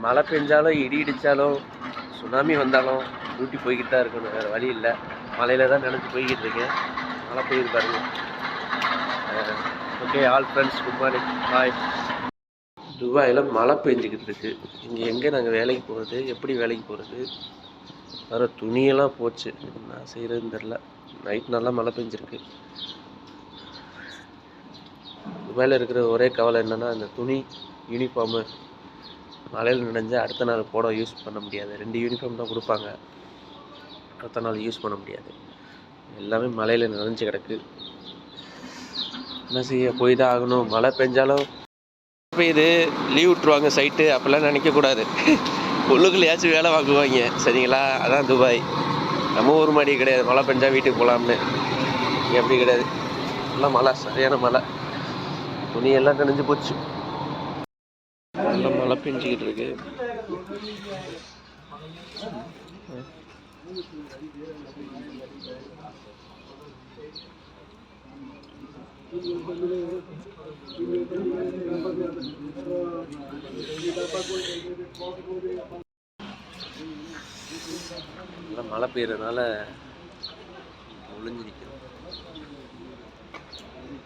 மழை பெஞ்சாலும் இடி இடித்தாலும் சுனாமி வந்தாலும் ஊட்டி போய்கிட்டு தான் இருக்கணும், வேறு வழி இல்லை. மலையில் தான் நினச்சி போய்கிட்டு இருக்கேன். மழை பெய்யுது பாருங்க. Okay all friends, good morning, bye. துபாயில் மழை பெஞ்சிக்கிட்டு இருக்கு. இங்கே எங்கே நாங்கள் வேலைக்கு போகிறது, எப்படி வேலைக்கு போகிறது? வேறு துணியெல்லாம் போச்சு, என்ன செய்கிறதுன்னு தெரில. நைட் நல்லா மழை பெஞ்சிருக்கு. துபாயில் இருக்கிற ஒரே கவலை என்னென்னா, இந்த துணி யூனிஃபார்மு மழையில் நனைஞ்சால் அடுத்த நாள் போட யூஸ் பண்ண முடியாது. 2 யூனிஃபார்ம் தான் கொடுப்பாங்க, அடுத்த நாள் யூஸ் பண்ண முடியாது. எல்லாமே மழையில் நனைஞ்சு கிடக்கு. என்ன செய்ய, போய் தான் ஆகணும். மழை பெஞ்சாலும் பெய்யுது, லீவ் விட்ருவாங்க சைட்டு, அப்போல்லாம் நினைக்கக்கூடாது. உள்ளுக்குள்ளேயாச்சும் வேலை வாங்குவாங்க, சரிங்களா? அதான் துபாய். நம்ம ஊர் மாதிரி கிடையாது, மழை பெஞ்சால் வீட்டுக்கு போகலாம்னு. எப்படி கிடையாது, நல்லா மழை, சரியான மழை. துணியெல்லாம் நனைஞ்சு போச்சு. நல்லா மழை பெஞ்சிக்கிட்டு இருக்கு. நல்லா மழை பெய்யறதுனால ஒளிஞ்சு நிற்கிறோம்.